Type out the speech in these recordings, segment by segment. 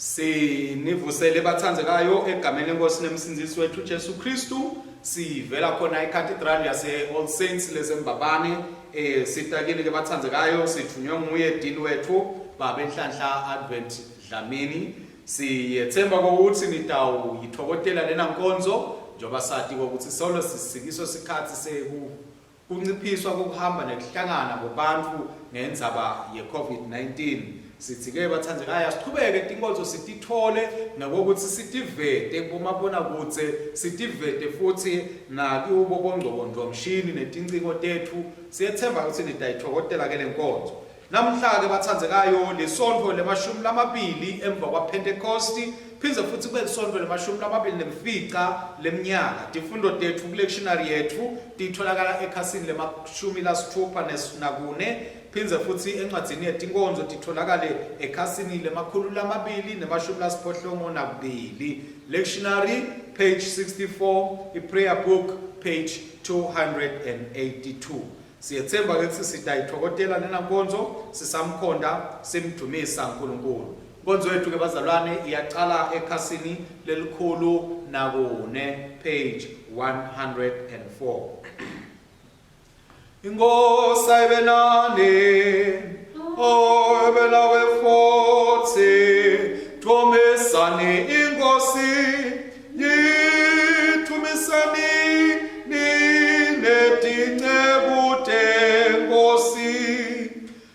Sinivusele bathandzekayo egameni leNkosi nemsindisi wethu Jesu Kristu. Sivela khona eCathedral yase All Saints leZembabane. Sitakile ke bathandzekayo sithunywe nguye dean wethu Baba Nhlanhla Advent Dlamini. Siyethemba ukuthi nitawuyithokotela lena nkonzo njoba sathi ukuthi solo sisikiso sikhathi sekunciphiswa kokuhamba nekuhlangana kwabantu ngendzaba ye-COVID-19. Sithi-ke bathandzekayo siqhubeke tinkonzo sitithole nakokuthi sitivete kumabonakude sitivete futhi nakubo bongcondvomshini netincingo tethu. Siyethemba ukuthi nitayithokotela ke lenkonzo. Namhla ke bathandzekayo lesonto lemashumi lamabili emva kwa Pentecost phindze futhi kube lisonto lemashumi lamabili nemfica leminyaka. Tifundo tethu ku-lectionary yethu titholakala ekhasini lemashumi lasithupha nakune. Phindze futhi encwadzini yetinkonzo titholakale ekhasini lemakhulu lamabili nemashumi lasiphohlongo nakubili. Lectionary page 64, i-prayer book page 282. Siyethemba ukuthi sitayithokotela lena nkonzo sisamkhonda simdumisa uNkulunkulu. Nkonzo yethu ke bazalwane iyaqala ekhasini lelikhulu nakune page 104. Inkosi ayibe nani, ayibe nawe futhi, thumisani inkosi, yithumisani ninetincebo tenkosi.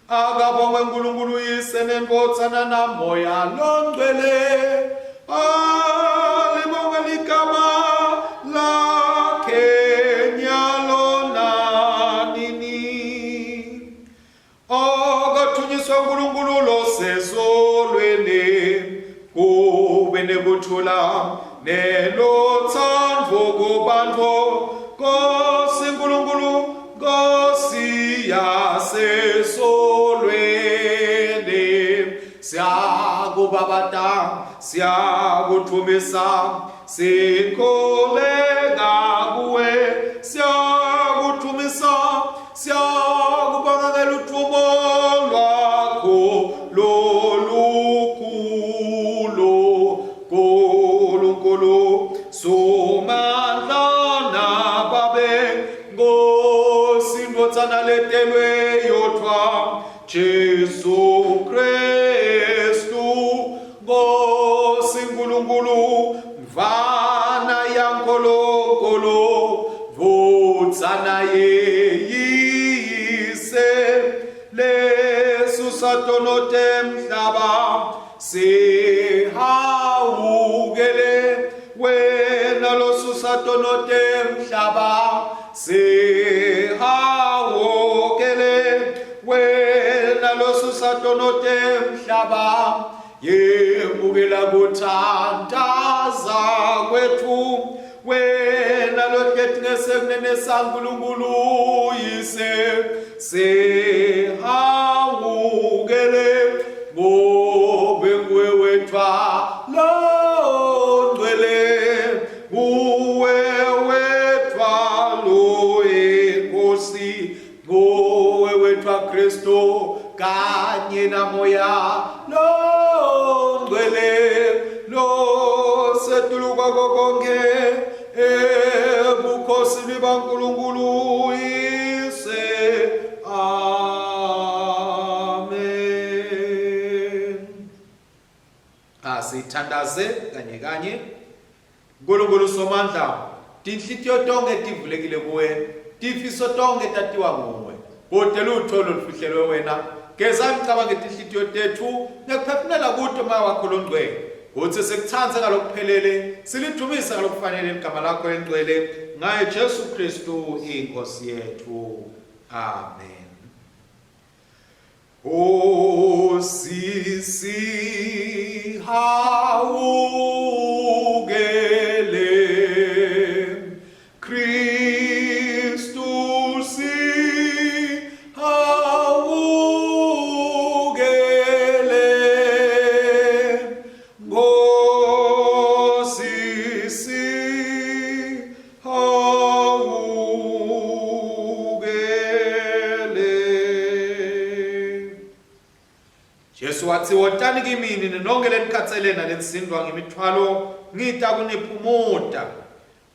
Akabongwe uNkulunkulu yise nenkotsana namoya longcwele, alibongwe ligama lakhe nyalo nanini. Akathunyiswa uNkulunkulu losezulwini, kube nekuthula nelothando kubantu. Nkosi uNkulunkulu, Nkosi yasesolweni, siyakubabata, siyakuthumisa, sikholeka kuwe, siyakuthumisa, siyakubongela uthubo lwakho lolukhulu. Nkulunkulu somandla nababe, Nkosi ndotsana letelwe yodwa Jesu Kristu. Nkosi Nkulunkulu mvana yankolonkolo, vutsana yeyise lesu satonote mhlaba. Sihawukele wena losusatonote mhlaba, sihawukele wena losusatonote mhlaba. Yemukela kuthandaza kwethu wena lokhethi ngesekunene saNkulunkulu yise, sihawukele ngobe nguwe wetwa longcwele, nguwe wetwa lo Nkosi, nguwe wetwa Kristu kanye namoya longcwele losetuluka konke ebukhosini baNkulunkulu yise. Sithandaze kanye kanye. Nkulunkulu somandla, tinhlitiyo tonke tivulekile kuwe, tifiso tonke tatiwa nguwe. Kodwa utholo lufihlelwe wena. Geza imicabango tinhlitiyo tethu nekuphefumula kuto moya wakho longcwele. Kuthi sikuthanze ngalokuphelele, silidumisa ngalokufanele igama lakho engcwele, ngaye Jesu Kristu inkosi yethu. Amen. O sisi hawukele Kristu, si hawukele Nkosi, si hawukele. Jesu wathi wotani kimi nonke lenikhathalele nalensindwa ngemithwalo ngita kuniphumuda.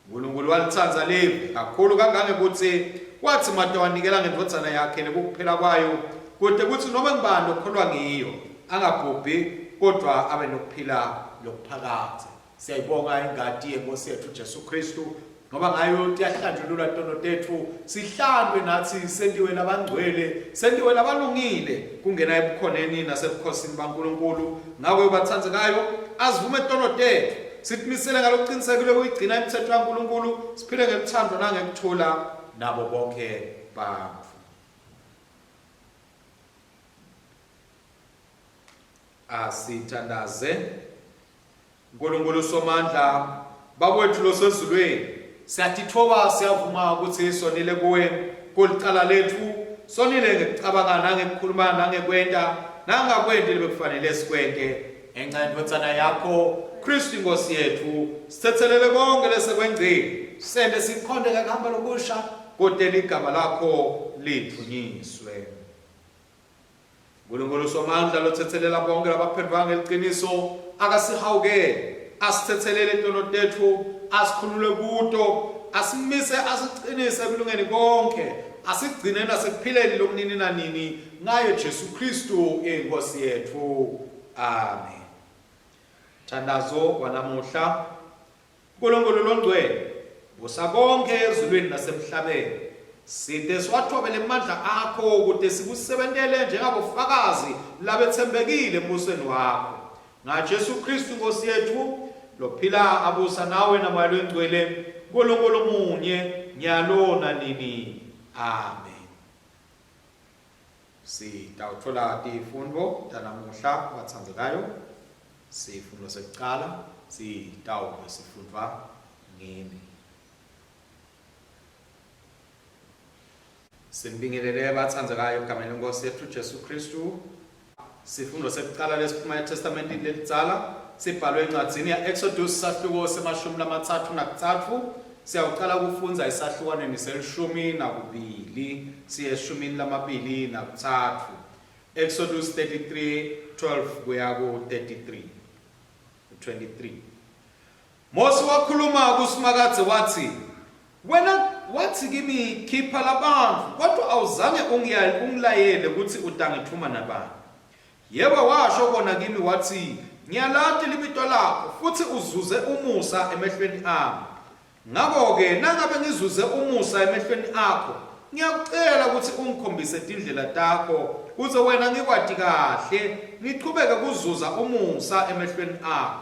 uNkulunkulu walithanda live kakhulu kangange ukuthi wathi made wanikela ngendvodzana yakhe nekukuphela kwayo kude kuthi noma ngibani okholwa ngiyo angabhubhi kodwa abe nokuphila lokuphakade. Siyayibonga ingadi yenkosi yethu Jesu Kristu ngoba ngayo tiyahlanjululwa tono tethu sihlandwe nathi sendiwe labangcwele sendiwe labalungile kungena ebukhoneni nasebukhosini baNkulunkulu. Ngakho bathandzekayo asivume tono tethu sithimisele ngalokuqinisekile ukuyigcina imithetho kaNkulunkulu siphile ngeluthando nangekuthula nabo bonke bantfu. Asithandaze. Nkulunkulu somandla bakwethu losezulwini siyatithoba siyavuma ukuthi sonile kuwe kulicala lethu sonile ngekucabanga nangekukhuluma nangekwenta nangakwendi lebekufanele sikwente enxa yendvodzana yakho Kristu inkosi yethu sithethelele konke lesekwengcile sende sikhonde ngekuhamba lokusha kodwa igama lakho lithunyiswe. Nkulunkulu somandla lothethelela bonke labaphendvanga ngeliqiniso akasihawukele asithethelele tono tethu asikhulule kuto asimise asiqinise kulungeni konke asigcine nasekuphileni lokunini nanini ngayo Jesu Kristu inkosi yethu. Amen. Thandazo wanamuhla. Nkulunkulu longcwele busa konke ezulwini nasemhlabeni side siwathobele amandla akho ukuze sikusebentele njengabofakazi labethembekile embusweni wakho ngaJesu Kristu inkosi yethu lophila abusa nawe namoya lwengcwele Nkulunkulu munye nyalo nanini. Amen. Sitawuthola tifundvo tanamuhla batsandzekayo. Sifundo sekucala sitawube sifundva ngimi. Simbingelele batsandzekayo egameni lenkosi yethu Jesu Kristu. Sifundo sekucala lesiphuma eTestamentini lelidzala sibhalwe encwadzini ya Exodus sahluko semashumi lamatsatfu nakutsatfu. Siyawucala kufundza isahlukwaneni selishumi nakubili siye eshumini lamabili nakutsatfu. Exodus 33:12 kuya ku-33 23. Mose wakhuluma kuSimakadze wathi wena wathi kimi khipha labantfu kodwa awuzange ungilayele ukuthi utangithuma nabani. Yebo washo kona kimi wathi ngiyalati libito lakho futhi uzuze umusa emehlweni ami. Ngakho-ke nangabe ngizuze umusa emehlweni akho ngiyakucela ukuthi ungikhombise tindlela takho kuze wena ngikwati kahle ngiqhubeke kuzuza umusa emehlweni akho.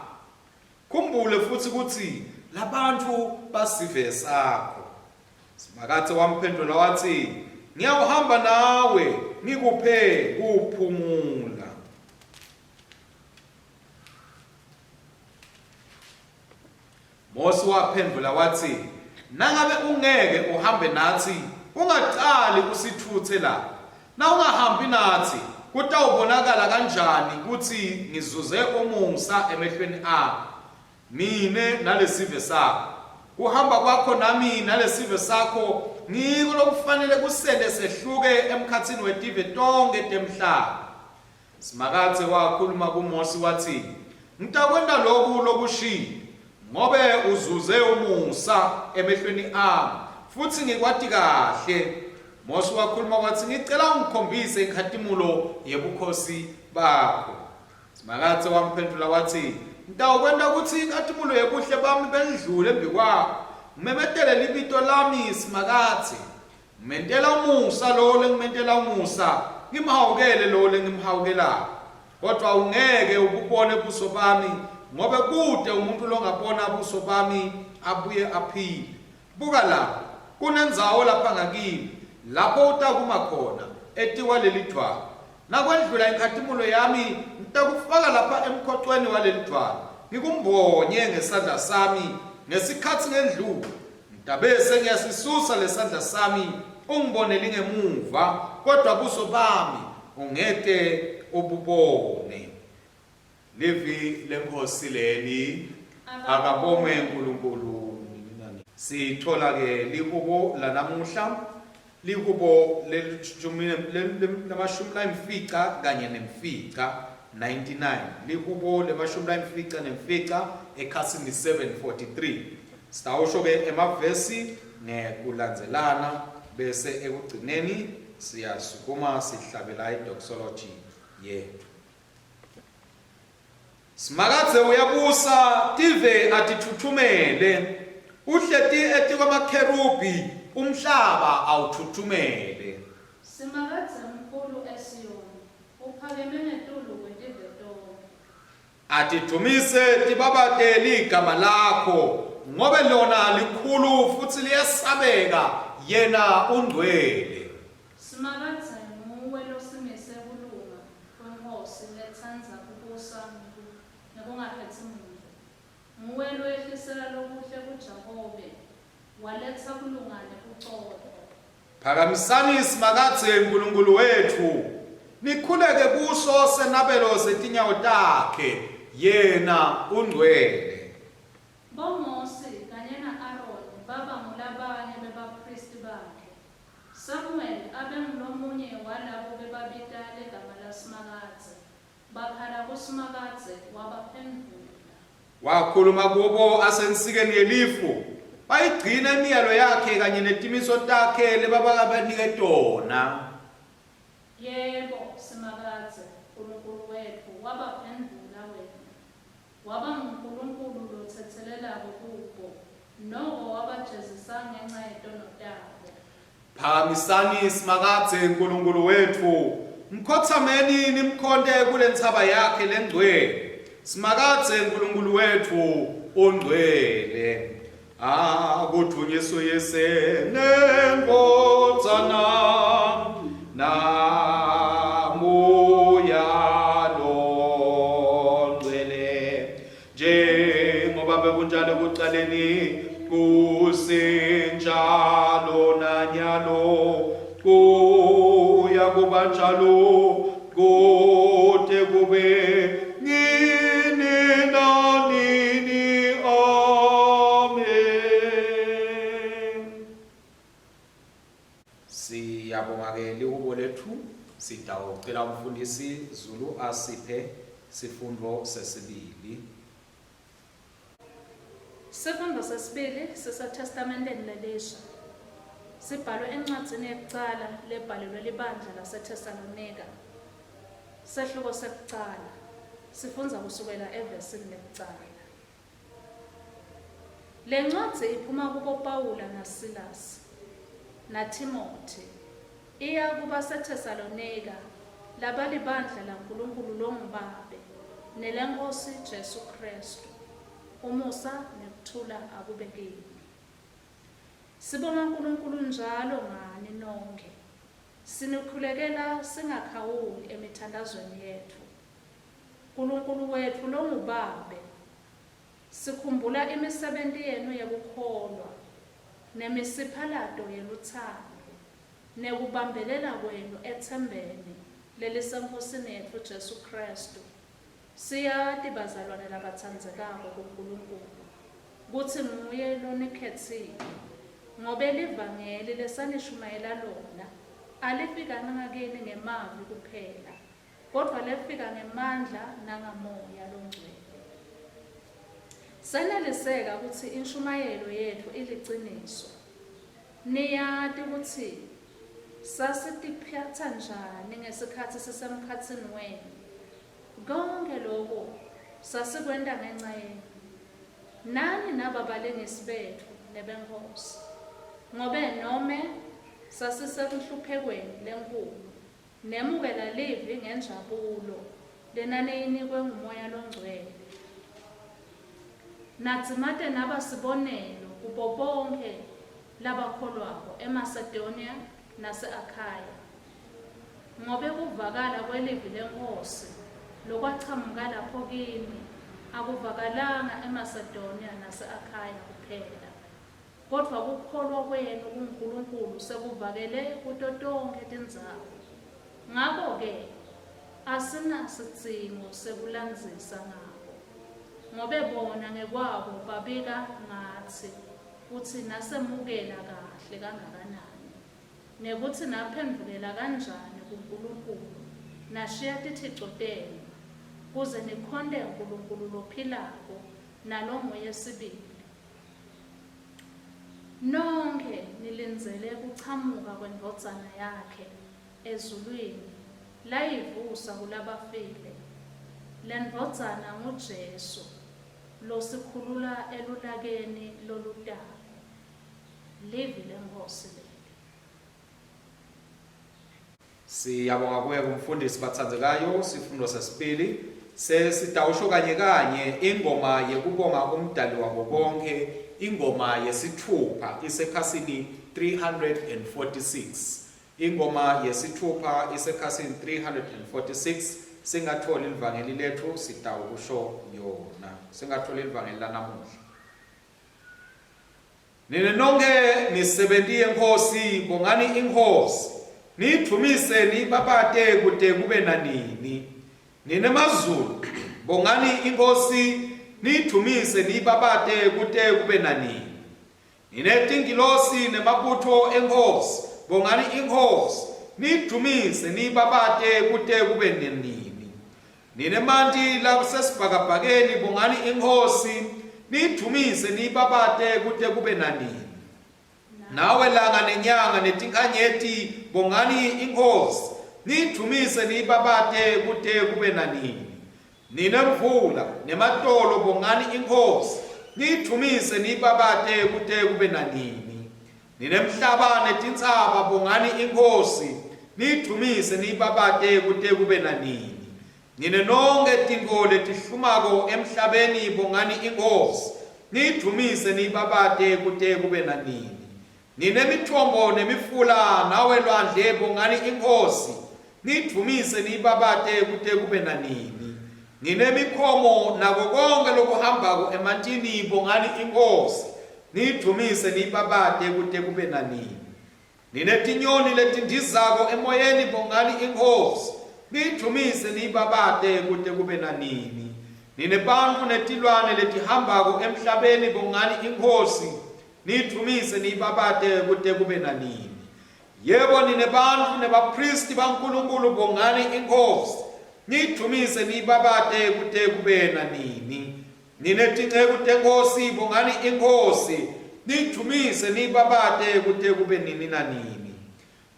Khumbule futhi ukuthi labantu basive sakho. Simakadze wamphendula wathi ngiyawuhamba nawe ngikuphe kuphumula. Mose waphendula wathi nangabe ungeke uhambe nathi ungaqali usithuthe la. Na ungahambi nathi kutawubonakala kanjani ukuthi ngizuze umusa emehlweni akho mine nalesive sakho. Kuhamba kwakho nami nalesive sakho ngiko lokufanele kusende sehluke emkhatsini wetive tonke temhlaba. Simakadze wakhuluma kuMose wathi ngitakwenda lokhu lokushilo ngobe uzuze umusa emehlweni ami futhi ngikwati kahle. Mose wakhuluma wathi ngicela ungikhombise inkhatimulo yebukhosi bakho. Simakadze wamphendula wathi ngitawukwenda ukuthi inkhatimulo yebuhle bami bendlule embikwakho ngimemetele libito lami Simakadze. Ngimentela umusa lo lengimentela umusa ngimhawukele lo lengimhawukelayo. Kodwa ungeke ububone ubuso bami ngobe kude umuntu longabona ubuso bami abuye aphile. Buka lapha kunendzawo lapha ngakini lapho utakuma khona etiwa lelidwala. Nakwendlula inkhatimulo yami ngitakufaka lapha emkhoxweni walelidwala ngikumbonye ngesandla sami ngesikhathi ngendlula. Ngtabese ngiyasisusa lesandla sami ungibonele ngemuva kodwa ubuso bami ungeke ububone. Livi lenkosi leli akabongwe uNkulunkulu. Sithola ke lihubo lanamuhla lihubo lemashumi layimfica kanye nemfica 99 lihubo lemashumi layimfica nemfica ekhasini 743 sitawusho ke emavesi ngekulandzelana bese ekugcineni siyasukuma sihlabela idoxology yethu. Smakadze uyabusa tive atithuthumele uhleti etikwamakherubi umhlaba awuthuthumele. Simakadze mkhulu eSiyoni uphakeme ngetulu kwetive tonke. Atithumise tibabate ligama lakho ngobe lona likhulu futhi liyasabeka yena ungcwele. Simakadze nguwe losimise kulunga kwenkosi letsandza kubusa nekungakhetsi muntu. Nguwe loyehlisela lokuhle kuJakobe waletsa kulunga nekucotha. Phakamisani simakadze uNkulunkulu wethu nikhuleke kuso senabelo zetinyawo takhe yena ungcwele. BoMose kanye na-Aroni baba ngulabanye bebapristi bakhe. Samuel abe ngulomunye walabo bebabita legama laSimakadze. Bakhala kuSimakadze wabaphendula. Wakhuluma kubo asensikeni yelifu bayigcina imiyalo yakhe kanye netimiso takhe lebabakabanike tona. Yebo Simakadze uNkulunkulu wethu wabaphendula wena. Waba nguNkulunkulu lothethelelako kubo noko wabajezisa ngenxa yetono tabo. Phakamisani simakadze uNkulunkulu wethu mkhothameni nimkhonde kule ntsaba yakhe lengcwele. Simakadze uNkulunkulu wethu ongcwele. Akuthunyiswe yesene ngodzana namoya longcwele njengoba bekunjalo kuqaleni kusenjalo nanyalo kuya kuba njalo kude kube nini nanini amen. Siyabonga ke lihubo lethu sitawucela umfundisi Zulu asiphe sifundo sesibili. Sifundo sesibili siseTestamenteni lelisha. Sibhalwe encwadzini yokucala lebhalelwe libandla laseThesalonika. Sehluko sekucala. Sifundza kusukela evesini lekucala. Le ncwadzi iphuma kubo Pawula naSilas naTimothi. Iya kuba seThesalonika labalibandla laNkulunkulu longubabe nelenkosi Jesu Kristu. Umusa nekuthula akube kini. Sibonga uNkulunkulu njalo ngani nonke. Sinikhulekela singakhawuli emithandazweni yethu. uNkulunkulu wethu longubabe sikhumbula imisebenti yenu yokukholwa nemisiphalato yeluthando nekubambelela kwenu ethembeni leliseNkosini yethu Jesu Kristu. Siyati bazalwane labatsandzekako kuNkulunkulu kutsi nguye lonikhetsile ngobe livangeli lesanishumayela lona alifika ngakini ngemavi kuphela kodwa lefika ngemandla nangamoya longcwele. Seneliseka kutsi inshumayelo yethu iliciniso. Niyati kutsi sasitiphatsa njani ngesikhatsi sisemkhatsini wenu. Konke lokho sasikwenta ngenxa yenu. Nani nababalengisi bethu nebenkosi. Ngobe nome sasisenhluphekweni lenkulu nemukela livi ngenjabulo lenaniyinikwe ngumoya longcwele. Nadzimate nabasibonelo kubo bonke labakholwako eMacedonia nase-Akhaya. Ngobe kuvakala kwelivi lenkosi lokwachamuka lapho kini akuvakalanga eMacedonia nase-Akhaya kuphela kodwa kukholwa kwenu kuNkulunkulu sekuvakele kuto tonke tindzawo. Ngakho-ke asinasidzingo sekulandzisa ngabo ngobe bona ngekwabo babika ngathi kutsi nasemukela kahle kangakanani. nekutsi naphendvukela kanjani kuNkulunkulu nashiya tithixo tenu kuze nikhonde uNkulunkulu lophilako nalonguye sibili. Nonke nilindzele kuchamuka kweNdvodzana yakhe ezulwini layivusa kulabafile. Le Ndvodzana nguJesu losikhulula elulakeni lolutako. Livi leNkosi leli. Siyabonga kuye kumfundisi bathandzekayo sifundo sesibili sesitawusho kanye kanye ingoma yekubonga umdali wabo bonke, ingoma yesithupha isekhasini 346. Ingoma yesithupha isekhasini 346. Singatholi livangeli lethu sitawusho yona. Singatholi livangeli lanamuhla. Nine nonke nisebentiye Nkosi, bongani iNkosi. Nithumise nibabate kude kube nanini. Nine mazulu, bongani iNkosi, nithumise nibabate kude kube nanini. Nine tingilosi nemabutho eNkosi, bongani iNkosi, nithumise nibabate kude kube nanini. Nine manti lasesibhakabhakeni, bongani iNkosi, nithumise nibabate kude kube nanini. Nawe langa nenyanga netinkhanyeti, bongani iNkosi, nithumise nibabate kude kube nanini. Nine mvula nematolo, bongani iNkosi, nithumise nibabate kude kube nanini. Nine mhlaba netintsaba, bongani iNkosi, nithumise nibabate kude kube nanini. Nine nonke tintfo letihlumako emhlabeni, bongani iNkosi, nithumise nibabate kude kube nanini. Nine mithombo nemifula nawe lwandle, bongani iNkosi, nithumise nibabate kude kube nanini. Nine mikhomo nako konke lokuhambako emantini, bongani iNkosi, nithumise nibabate kude kube nanini. Nine tinyoni letindizako emoyeni, bongani iNkosi, nithumise nibabate kude kube nanini. Nine bantfu netilwane letihambako emhlabeni, bongani iNkosi, nithumise nibabate kude kube nanini. Yebo nine bantfu nebapristi baNkulunkulu, bongani iNkosi, nithumise nibabate kude kube nanini. Nine tinceku teNkosi, bongani iNkosi, nithumise nibabate kude kube nini nanini.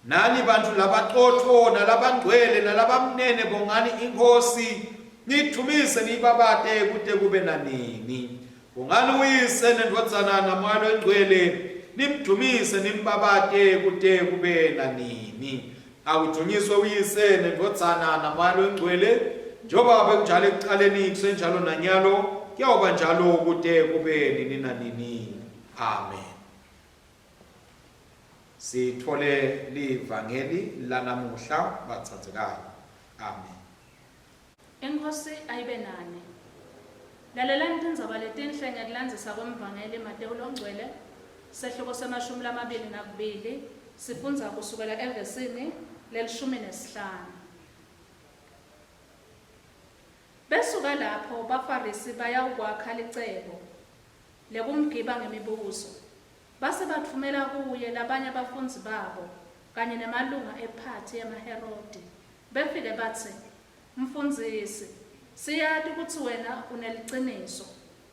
Nani bantfu labaqotho nalabangcwele nalabamnene, bongani iNkosi, nithumise nibabate kude kube nanini. Bongani uyise neNdvodzana naMoya Longcwele, nimthumise nimbabate kude kube nanini. Akudunyiswe uyise neNdvodzana naMoya Longcwele, njengoba bekunjalo ekuqaleni kusenjalo nanyalo, kuyawuba njalo kude kube nini nanini. Amen. Sithole livangeli lanamuhla bathandzekayo. Amen. Inkosi ayibe nani. Lalelani tindzaba letinhle ngekulandzisa kwemvangeli Matewu Longcwele, sehloko semashumi lamabili nakubili, sifundza kusukela evesini lel-15. Besuka lapho baFarisi bayawukwakha licebo lekumgiba ngemibuzo. Base batfumela kuye labanye abafundzi babo kanye nemalunga ephathi yamaHerodi. Befike batsi, Mfundzisi, siyati kutsi wena uneliciniso,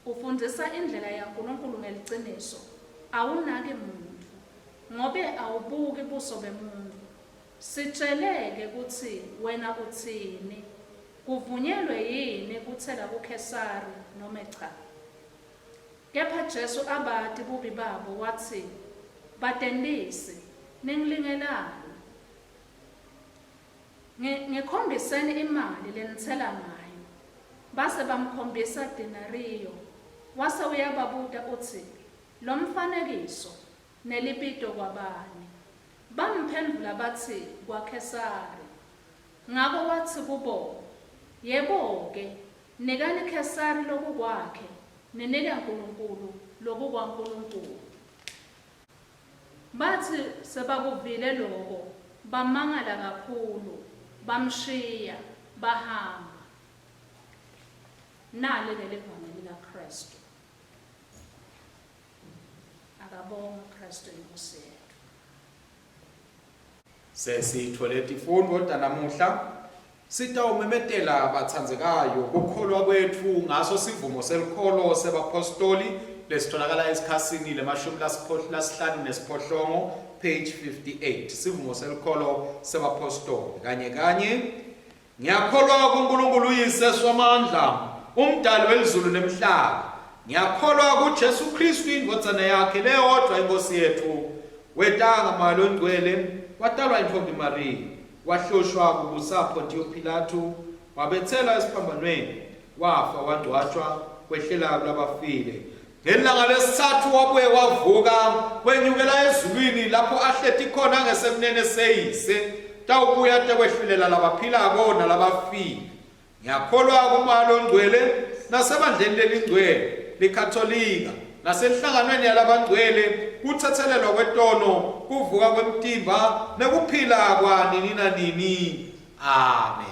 ufundisa indlela yaNkulunkulu ngeliciniso, awunaki muntfu, ngobe awubuki buso bemuntfu. Sitsheleke kutsi wena utsini, kuvunyelwe yini kutsela kuKesari noma cha. Kepha Jesu abati bubi babo watsi, batendisi, ningilingelani. Ngikhombiseni imali lenitsela ngayo. Base bamkhombisa denariyo. Wase uyababuta utsi, lo mfanekiso nelipito kwabani. Bamphendvula batsi kwaKesari. Ngako watsi kubo, yebo-ke, nikani Kesari lokukwakhe, ninike uNkulunkulu lokukwaNkulunkulu. Bathi sebakuvile lokho, bamangala kakhulu, bamshiya, bahamba. Nali lelivangeli laKristu. Akabonga Kristu inkosi yethu. Sesithole ifundo namuhla sitawumemetela abathandzekayo ukukholwa kwethu ngaso sivumo selikholo sebapostoli lesitholakala esikhasini le-15 page 58 sivumo selikholo sebapostoli kanye ngiyakholwa kuNkulunkulu uyise swamandla umdali welizulu nemhlaba ngiyakholwa kuJesu Kristu indvodzana yakhe leyodwa inkosi yethu wetanga malo ngcwele watalwa intombi Maria wahloshwa kubusa Pontius Pilato wabethela esiphambanweni wafa wangcwatshwa kwehlela kulabafile ngelanga lesithathu wabuye wavuka wenyukela ezulwini lapho ahlethi khona ngesekunene seyise tawubuya tekwehlulela labaphilako nalabafile ngiyakholwa kumalo ngcwele nasebandleni lelingcwele likatolika nasenhlanganweni yalabangcwele kuthethelelwa kwetono kuvuka kwemtimba nekuphila kwanini nanini amen.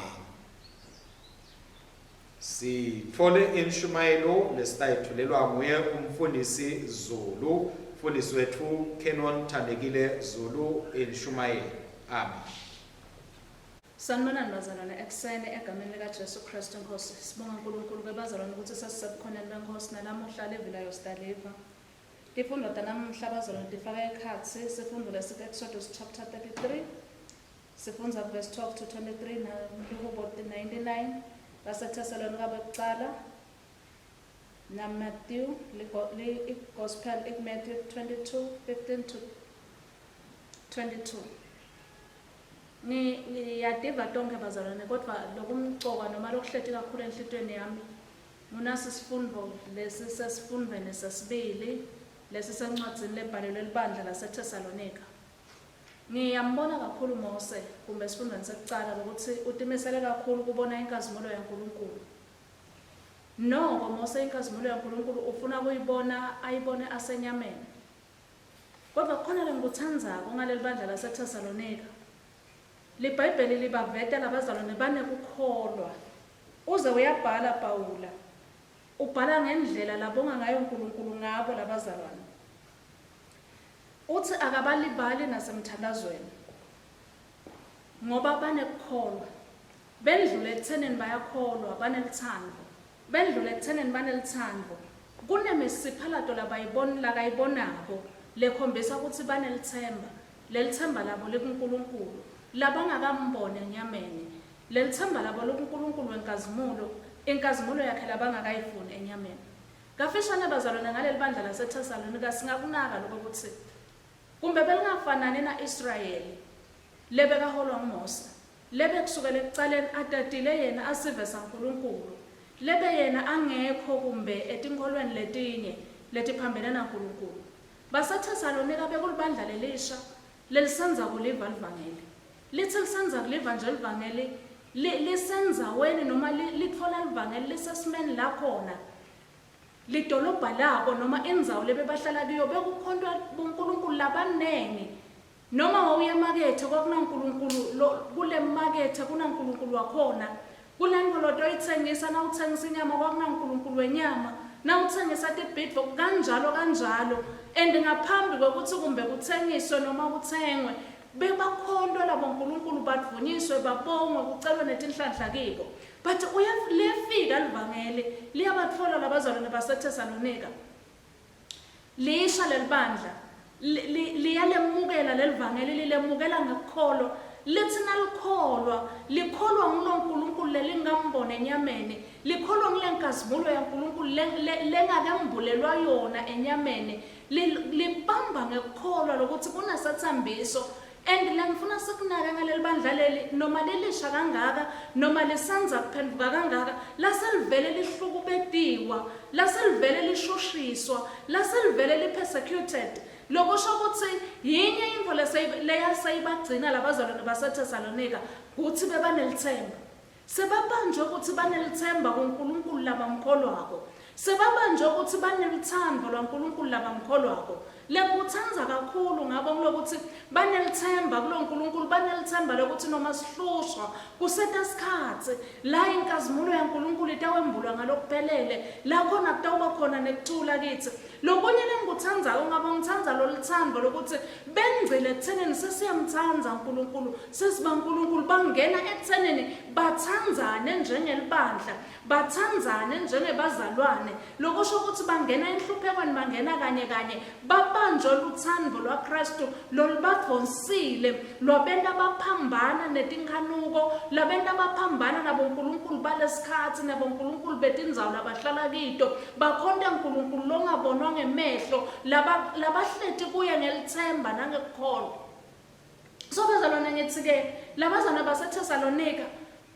Sithole inshumayelo lesitayithulelwa nguye umfundisi Zulu mfundisi wethu Canon Thandekile Zulu inshumayelo amen. Sanibonani bazalwane ekuseni egameni likaJesu Kristu Nkosi sibonga uNkulunkulu kwebazalwane ukuthi sesisebukhoneni benkosi nalamuhla levilayo sidaliva ifundo namuhla bazalwane difaka ekhathi sifundo lesi-Exodus chapter 33 sifundza verse 12 to 23 na Luke 99 baseThesalonika bekucala na Matthew gospel Matthew 22:15 to 22 ngiyadiva tonke bazalwane kodwa lokumcoka noma lokuhleti kakhulu enhlitweni yami ngunasi sifundo lesi sesifundweni sesibili lesi sencwadzini lebhalelwe libandla laseThesalonika ngiyambona kakhulu Mose kumbe esifundweni sekucala ukuthi utimisele kakhulu kubona inkazimulo yaNkulunkulu noko Mose inkazimulo yaNkulunkulu ufuna kuyibona ayibone asenyameni kodwa khona lengikuthandzako ngaleli bandla laseThesalonika liBhayibheli libaveta labazalwane banekukholwa uze uyabhala Pawula ubhala ngendlela labonga ngayo uNkulunkulu ngabo labazalwane uthi akabalibali nasemthandazweni ngoba banekukholwa bendlule ekuthenini bayakholwa banelithando bendlule ekuthenini banelithando kunemisiphalado lakayibonako lekhombisa ukuthi banelithemba lelithemba labo likuNkulunkulu labangakambone enyameni lelithemba labo lokuNkulunkulu wenkazimulo inkazimulo yakhe labangakayifuni enyameni kafishane bazalwane ngaleli bandla laseThesalonika singakunaka lokho ukuthi kumbe belingafanani naIsrayeli lebekaholwa nguMose lebe kusukela ekucaleni atatile yena asive saNkulunkulu lebe yena angekho kumbe etinkolweni letinye letiphambene naNkulunkulu baseThesalonika bekulibandla lelisha lelisenza kuliva livangeli lithi lisenza kuliva nje livangeli lisenza weni noma litfola livangeli lisesimeni la khona lidolobha labo noma indzawo lebebahlala kuyo bekukhontwa uNkulunkulu labanengi noma wawuya emakethe kwakunaNkulunkulu kule makethe kunaNkulunkulu wakhona kulenkoloto oyithengisa na uthengisa inyama kwakunaNkulunkulu wenyama na uthengisa tibhidvo kanjalo and ngaphambi kokuthi kumbe kuthengiswe noma kuthengwe bebakhontwa labo uNkulunkulu bavunyiswe babongwe kucelwe netinhlanhla kibo but liyafika livangeli liyabatfola labazalwane baseThesalonika lisha lelibandla liyalemukela lelivangeli lilemukela ngekukholwa lithi nalikholwa likholwa nguNkulunkulu lelingambone enyameni likholwa ngulenkazimulo yaNkulunkulu lengakembulelwa yona enyameni libamba ngekukholwa lokuthi kunesathambiso and langifuna sikunaka ngaleli bandla leli noma lelisha kangaka noma lisenza kuphenduka kangaka laselivele lihlukubetiwa laselivele lishushiswa laselivele lipersecuted lokusho ukuthi yinye imvo leyasayibagcina labazalwane baseThesalonika ukuthi bebanelithemba sebabanjwe ukuthi banelithemba kuNkulunkulu labamkholwako sebabanjwe ukuthi banelithando lwaNkulunkulu labamkholwako lekuthanza kakhulu ngabo ngilokuthi banelithemba kuloNkulunkulu, banelithemba lokuthi noma sihlushwa kuseta isikhathi la inkazimulo yaNkulunkulu itawembulwa ngalokuphelele, la khona kutawuba khona nekuthula kithi. Lokunye lengikuthandayo ngabo ngithanda lolithando lokuthi bengcile ekuthenini sesiyamthanza uNkulunkulu, sesiba uNkulunkulu bangena ekuthenini bathanzane njengelibandla, bathanzane njengebazalwane. Lokusho ukuthi bangena enhluphekweni, bangena kanye kanye, babanjwe luthando lwaKristu lolubadonsile lwabenta abaphambana netinkhanuko, labenta abaphambana naboNkulunkulu balesikhathi, naboNkulunkulu betindzawo labahlala kito, bakhonta uNkulunkulu longabonwa ngemehlo, labahleti kuye ngelithemba nangekukholwa. So bazalwane ngithi-ke labazalwane baseThesalonika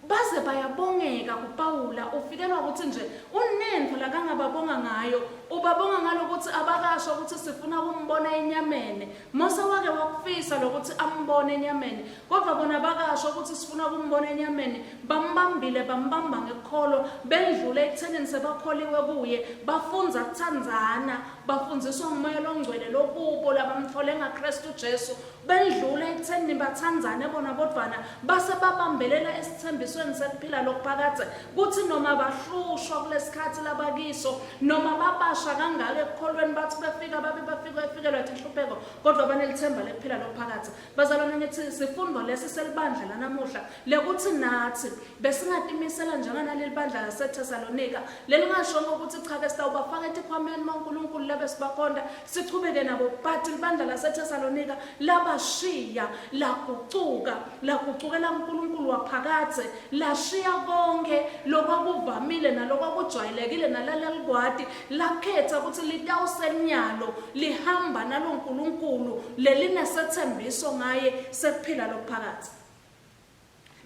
baze bayabongeka kuPawula, ufikelwa ukuthi nje unento la kangababonga ngayo, ubabonga ngalo ukuthi abakasho ukuthi sifuna ukumbona enyameni. Mose wake wakufisa lokuthi ambone enyameni, kodwa bona bakasho ukuthi sifuna ukumbona enyameni, bambambile bambamba ngekukholo, bendlule ekuthenini sebakholiwe kuye, bafunza ukuthandzana, bafundziswa ngumoya longcwele lokubo labamthole ngaKristu Jesu, bendlule ekuthenini bathandzane bona bodwana, base babambelela esithembisweni sekuphila lokuphakade, kuthi noma bahlushwa kulesikhathi labakiso, noma babasha kangaka ekukholweni bathi befikelwa inhlupheko, kodwa banelithemba lekuphila lokuphakade. Bazalwane ngithi sifundo lesi selibandla lanamuhla lekuthi nathi besingatimisela njenganaleli bandla laseThesalonika lelingashongo ukuthi cha ke sitawubafaka etikhwameni maNkulunkulu lebe sibakhonda, sichubeke nabo, but ibandla laseThesalonika labashiya lagucukela uNkulunkulu waphakade, lashiya konke lokwakuvamile nalokwakujwayelekile nalaleligwadi, lakhetha ukuthi litawusenyalo lihamba naloNkulunkulu lelinesethembiso ngaye sekuphila lokuphakade.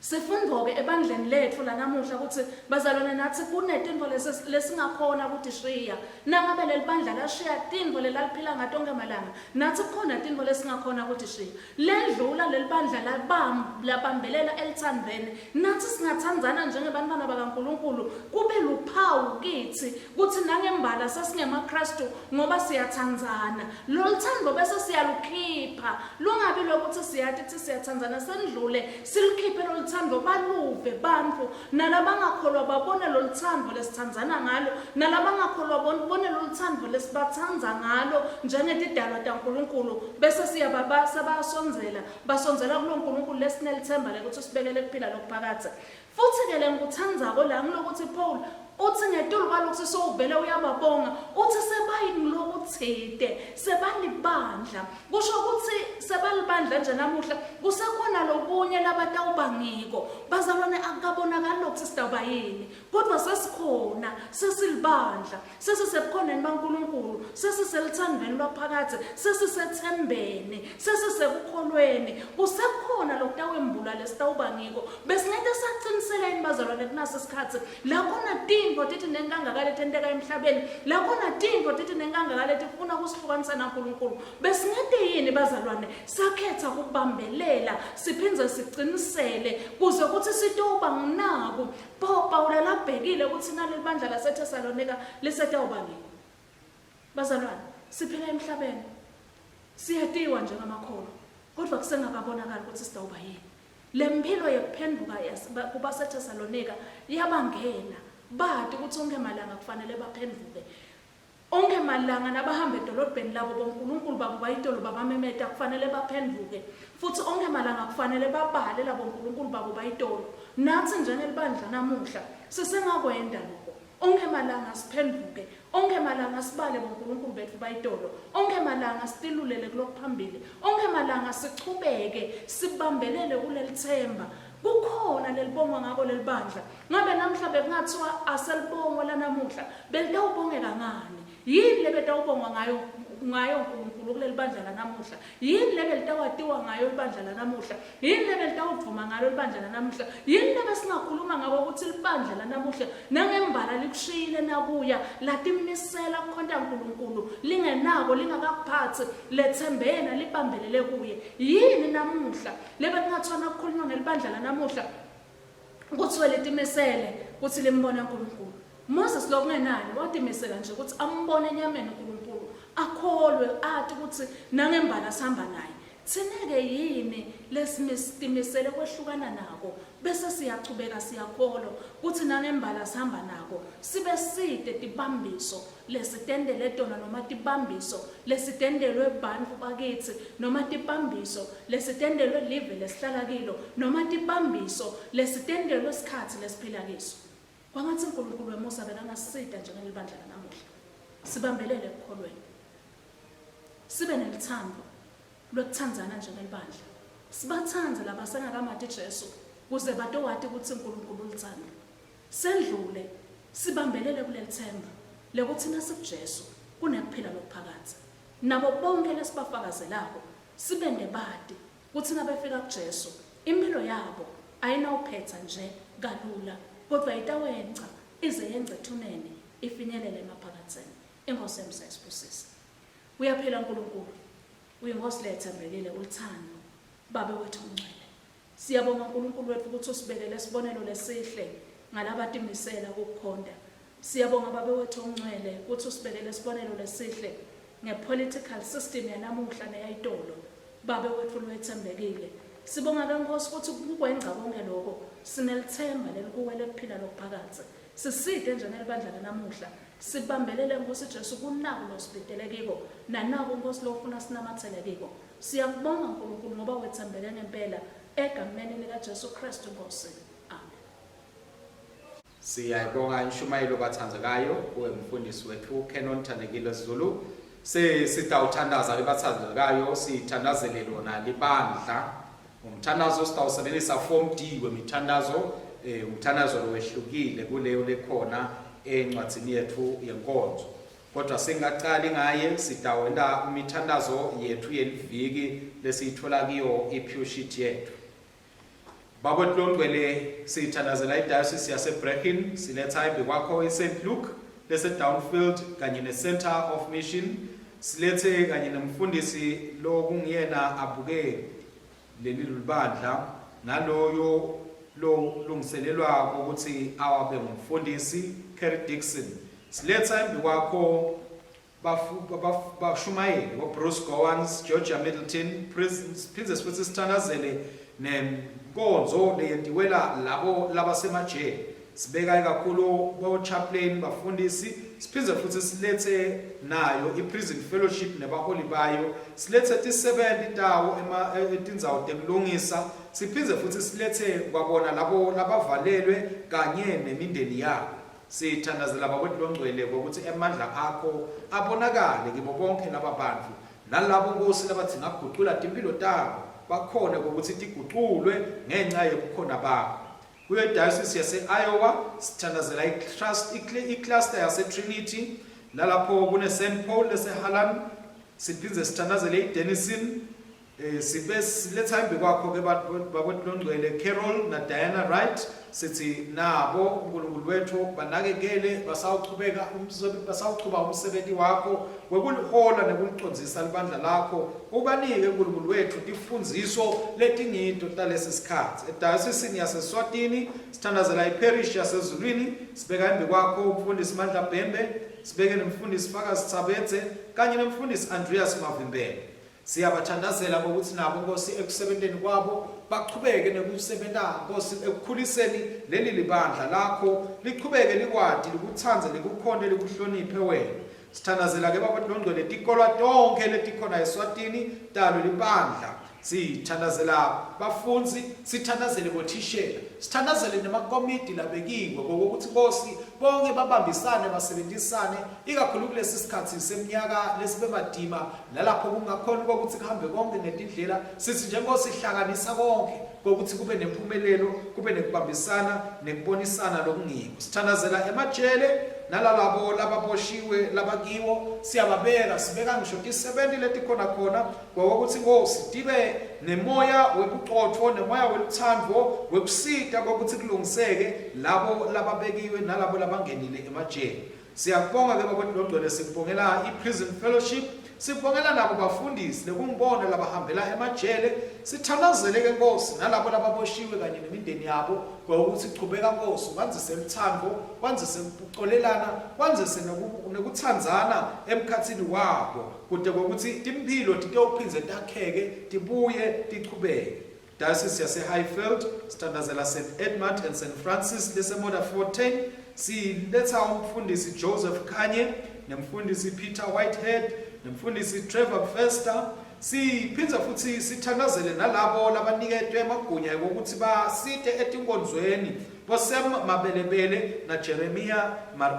Sifundoke ebandleni lethu lanamuhla ukuthi bazalwane nathi kunetinto lesingakhona ukuthi shiya. Nangabe leli bandla lashiya tinto lelaliphila ngatonke amalanga, nathi kukhona tinto lesingakhona ukuthi shiya. Ledlula leli bandla labambelela elithandweni, nathi singathandzana njengebantwana bakaNkulunkulu, kube luphawu kithi kuthi nangembala sesingemaKristu ngoba siyathandzana. Loluthando bese siyalukhipha, lungabi lokuthi siyathi siyathandzana sendlule silikhiphe loluthando baluve bantu, nalabangakholwa babone loluthando lesithandzana ngalo, nalabangakholwa babone loluthando lesibathandza ngalo njengetidalwa taNkulunkulu, bese siyabasonzela kuloNkulunkulu lesinelithemba lekuthi sibekele kuphila lokuphakade. Futhi ke lengikuthandzako la ngilokuthi Paul uthi ngetulu kwalokuthi sowuvele uyababonga, uthi sebayini lokuthide, sebalibandla. Kusho ukuthi sebalibandla nje namuhla kusekhona lokunye labatawuba ngiko. Bazalwane akukabonakali lokuthi sitawuba yini, kodwa sesikhona, sesilibandla, sesisebukhoneni baNkulunkulu, sesiselithandweni lwaphakade, sesisethembeni, sesisekukholweni, kusekhona lokutawembula lesitawuba ngiko. Besingeke saciniseleni bazalwane kunasi isikhathi la khona tinto tithi nenkangakale tenteka emhlabeni, la khona tinto tithi nenkangakale tifuna kusihlukanisa naNkulunkulu. Besingeke yini bazalwane sakhetha ukubambelela, siphindze siqinisele kuze ukuthi sitawuba nginaku. Pawula labhekile ukuthi naleli bandla laseThesalonika lisetawuba ngiko. Bazalwane siphila emhlabeni, siyatiwa njengamakholo, kodwa kusengakabonakali ukuthi sitawuba yini. Lempilo yokuphenduka kubaseThesalonika yabangena, bathi ukuthi onke malanga kufanele baphenduke. Onke malanga nabahamba edolobheni labo boNkulunkulu babo bayitolo babamemeta kufanele baphenduke. Futhi onke malanga kufanele babhale labo boNkulunkulu babo bayitolo. Nathi njengelibandla namuhla sisengakwenda lokho. Onke malanga siphenduke, onke malanga sibale boNkulunkulu bethu bayitolo, onke malanga sitilulele kulokuphambili, onke malanga sichubeke sibambelele kulelithemba. Kukhona lelibonga ngako lelibandla. Ngabe namhla bekungathiwa aselibongo lanamuhla, belitawubongeka ngani? Yini lebetawubonga ngayo uNkulunkulu kuleli bandla lanamuhla? Yini lebelitawatiwa ngayo ibandla lanamuhla? Yini lebelitawuvuma ngalo ibandla lanamuhla? Yini lebesingakhuluma ngabo ukuthi libandla lanamuhla nangembala likushiyile nakuya latimisela kukhonta uNkulunkulu, lingenako lingakaphathi lethembena libambelele kuye? Yini namuhla lebekungathiwa kukhulunywa ngelibandla lanamuhla ukuthi letimisele ukuthi limbone uNkulunkulu? Moses lokungenani watimisela nje ukuthi ambone enyameni uNkulunkulu, akholwe athi ukuthi nangembala sihamba naye. Thina-ke yini lesimistimisele kwehlukana nako bese siyachubeka siyakholwa ukuthi nangembala sihamba nako sibe side tibambiso lesitendele tona noma tibambiso lesitendelwe bantu bakithi noma tibambiso lesitendelwe live lesihlala kilo noma tibambiso lesitendelwe isikhathi lesiphila kiso. Kwangathi uNkulunkulu wemusa bekangasida njengelibandla namuhla sibambelele ekukholweni, sibe nelithando lokuthandzana njengelibandla, sibathandze labasengakamati Jesu kuze batowati ukuthi uNkulunkulu ulithanda. Sendlule sibambelele kuleli themba lekuthi nasikuJesu kunekuphila lokuphakathi. Nabo bonke lesibafakazelako sibe nebadi ukuthi nabefika kuJesu impilo yabo ayinawuphetha nje kalula kodwa itawenca ize yenze thunene ifinyelele emaphakatheni. Inkosi emsayisibusisa. Uyaphila uNkulunkulu. Uyinkosi lethembekile ulithando babe wethu ongcwele. Siyabonga uNkulunkulu wethu ukuthi usibekele isibonelo lesihle ngalabatimisela ukukhonda. Siyabonga babe wethu ongcwele ukuthi usibekele isibonelo lesihle ngepolitical system yanamuhla neyayitolo. Babe wethu lwethembekile. Sibonga lenkosi ukuthi ukwenza konke lokho sinelithemba lelikuwe lekuphila lokuphakathi. Siside njengelibandla lanamuhla sibambelele Nkosi Jesu kunako losibhedele kiko nanako Nkosi lofuna sinamathele kiko. Siyakubonga uNkulunkulu ngoba wethembele ngempela egameni lika Jesu Kristu Nkosi. Amen. Siyayibonga inshumayelo bathandzekayo umfundisi wethu Canon Thandekile Zulu. Sitawuthandaza libathandzekayo sithandazele lona libandla. Umthandazo sitawusebenzisa form D wemithandazo umthandazo lowehlukile kuleyo lekhona encwadzini yethu yenkonzo. Kodwa singaqali ngaye sitawenda imithandazo yethu yeliviki lesiyithola kiyo ipew sheet yethu. Baba tlongcwele sithandazela idiocese yaseBrechin siletha ibe kwakho eSt Luke lese Downfield kanye neCenter of Mission silethe kanye nomfundisi lo kungiyena abuke leli libandla naloyo lo lungiselelwa ukuthi awabe ngumfundisi Kerry Dixon. Siletha imbi kwakho bashumayeli Bruce Gowans, Georgia Middleton, Princess futhi sithandazele nenkonzo leyentiwela labo labasemajele. Sibeka kakhulu bo chaplain bafundisi siphinde futhi silethe nayo iprison fellowship nebaholi bayo silethe ti7 indawo etindzawo tekulungisa siphinde futhi silethe kwabona labo labavalelwe kanye nemindeni yabo. Sithandazela bakwethu longcwele ukuthi emandla akho abonakale kibo bonke laba bantu nalabo Nkosi labathi ngaguqula impilo tabo bakhona ukuthi tiguqulwe ngenxa yobukhona bakho. Kuyo diocese yase-Iowa sithandazela i-cluster yase-Trinity lalapho kune St Paul lase-Harlan siphinde sithandazele i-Denison sibe siletha imbi kwakho ke bakwethu longcwele Carol na Diana Wright sithi nabo uNkulunkulu wethu banakekele basawuqhubeka umsebenzi wakho wekulihola nekulicondzisa libandla lakho ubanike uNkulunkulu wethu tifundziso letingito talesi sikhathi. Ediocese yaseSwatini sithandazela iparish yasezulwini sibeka imbi kwakho umfundisi Mandla Bhembe sibeke nomfundisi Fakazi Tsabethe kanye nomfundisi Andreas Mavimbele. Siyabathandazela ukuthi nabo Nkosi ekusebenteni kwabo baqhubeke nekusebenza Nkosi ekukhuliseni leli libandla lakho liqhubeke likwadi likuthanze likukhonde likuhloniphe wena. Sithandazela ke bakwethu longcwele tikolwa tonke letikhona eSwatini talo libandla. Sithandazela bafundzi sithandazele bothishela sithandazele nemakomiti labekiwe ngokuthi Nkosi bonke babambisane basebenzisane ikakhulu kulesi sikhathi seminyaka lesibebadima nalapho kungakhona ukuthi kuhambe konke ngetindlela sithi nje Nkosi ihlanganisa konke ukuthi kube nempumelelo kube nekubambisana nekubonisana lokungiko. Sithandazela emajele nalalabo lababoshiwe labakiwo siyababeka sibeka ngisho ti7 letikhona khona ngokuthi Nkosi tibe nemoya webuqotho nemoya weluthando wekusida ukuthi kulungiseke labo lababekiwe nalabo labangenile emajele. Siyakubonga ke bakwethu longcwele sikubongela iprison fellowship sibongela nabo bafundisi lekungibona labahambela emajele sithanazele ke Nkosi nalabo lababoshiwe kanye nemindeni yabo ukuthi ichubeka Nkosi kwanzise umthando kwanzise ukuxolelana kwanzise nokuthandzana emkhathini wabo kude ukuthi impilo tiyophinze takheke tibuye tichubeke. Diocese yase Highfield sithandazela St Edmund and St Francis lesemoda 14 siletha umfundisi Joseph Kanye nemfundisi Peter Whitehead nemfundisi Trevor Fester. Siphinza futhi sithandazele nalabo labaniketwe emagunya ukuthi basite etinkonzweni bosemabelebele na Jeremiah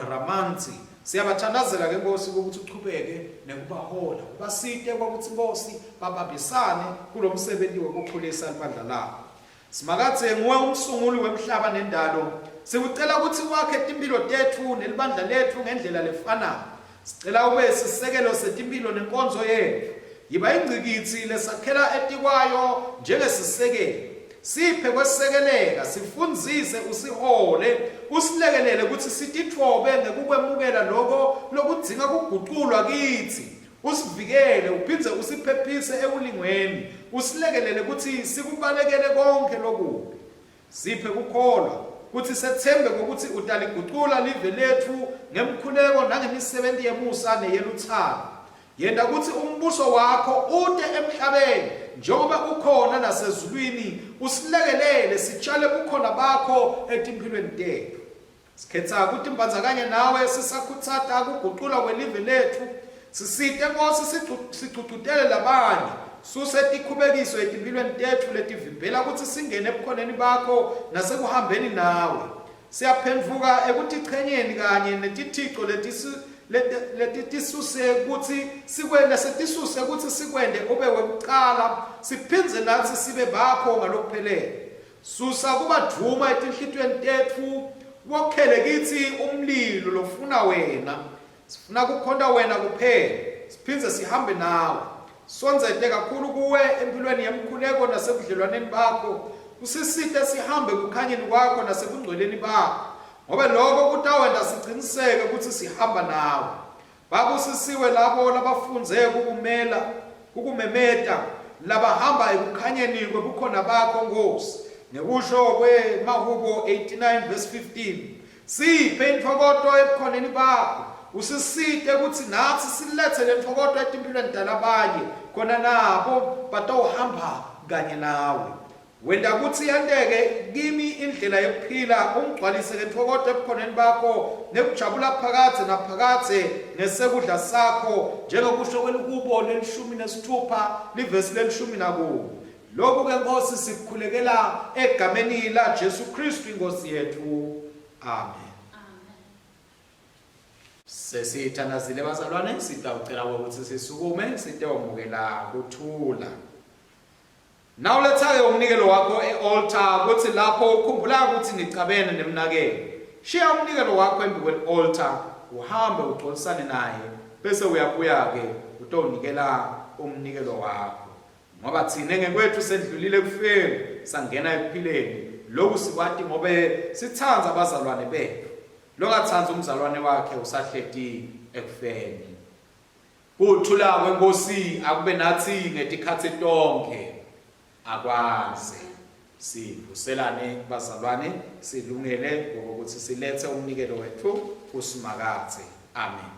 Ramanzi. Siyabathandazela ke Nkosi ukuthi uchubeke nekubahola basite ukuthi Nkosi babambisane kulomsebenzi wokukhulisa ibandla labo. Simakathe nguwe umsunguli wemhlaba nendalo, sikucela ukuthi wakhe impilo tethu nelibandla lethu ngendlela lefanayo. Sicela ube sisekelo setimpilo nenkonzo yethu. Yiba ingcikithi lesakhela etikwayo njengesisekelo. Siphe kwesekeleka, sifundzise usihole, usilekelele ukuthi sitithobe ngekukwemukela lokho lokudzinga kuguqulwa kithi. Usivikele uphindze usiphephise ekulingweni, usilekelele ukuthi sikubalekele konke lokubi. Siphe kukholwa ukuthi sethembe ukuthi utaliguqula live lethu ngemkhuleko nangemisebenzi yemusa neyeluthando. Yenda ukuthi umbuso wakho ude emhlabeni njengoba ukhona nasezulwini, usilekelele sitshale bukhona bakho etimpilweni tethu. Sikhetha ukuthi imbandzakanye nawe sisakhuthata ukuguqula kwelive lethu, sisite Nkosi sigcugcutele labanye, suse tikhubekiso etimpilweni tethu letivimbela ukuthi singene ebukhoneni bakho nasekuhambeni nawe. Siyaphendvuka ekutichenyeni kanye netithixo letitisuse ukuthi sikwende setisuse ukuthi sikwende ube wekuqala, siphindze nathi sibe bakho ngalokuphelele. Susa kubadvuma etinhlitweni tethu, wokhele kithi umlilo lofuna wena. Sifuna kukhonda wena kuphela, siphindze sihambe nawe. Sonzete kakhulu kuwe empilweni yemkhuleko nasebudlelwaneni bakho, usisite sihambe kukhanyeni kwakho nasebungcweleni bakho. Ngoba lokho kutawenda siqiniseke ukuthi sihamba nawe. Babusisiwe labo labafunze kukumemeta, labahamba ekukhanyeni kwebukhona bakho Nkosi. Nekusho kweMahubo 89 verse 15. Siphe inthokoto ebukhoneni bakho, usisite ukuthi nathi silethe le nthokoto etimpilweni talabanye khona nabo batawuhamba kanye nawe. Wenda ukuthi yandeke kimi indlela yokuphila, ungigcwalise ngentokoto ebukhoneni bakho nekujabula phakathe naphakathe ngesekudla sakho njengokusho kweLukubo 16 livesi 12. Lokhu ke Nkosi sikukhulekela egameni la Jesu Kristu inkosi yethu. Amen. Sesithandazile bazalwane, sitawucela ukuthi sisukume sitewamukela kuthula. Nawuletha-ke umnikelo wakho e-altar ukuthi lapho ukhumbula ukuthi nicabene nemnakelo. Shiya umnikelo wakho embi kwe-altar, uhambe uxolisane naye, bese uyabuya-ke utowunikela umnikelo wakho. Ngoba thina ngekwethu sendlulile kufeni, sangena ekuphileni. Lokhu sikwati ngoba sithanza abazalwane bethu. Longathanza umzalwane wakhe usahleti ekufeni. Kuthula kweNkosi akube nathi ngetikhathi tonke. Akwazi sivuselane bazalwane, silungele ukuthi silethe umnikelo wethu usimakathe. Amen.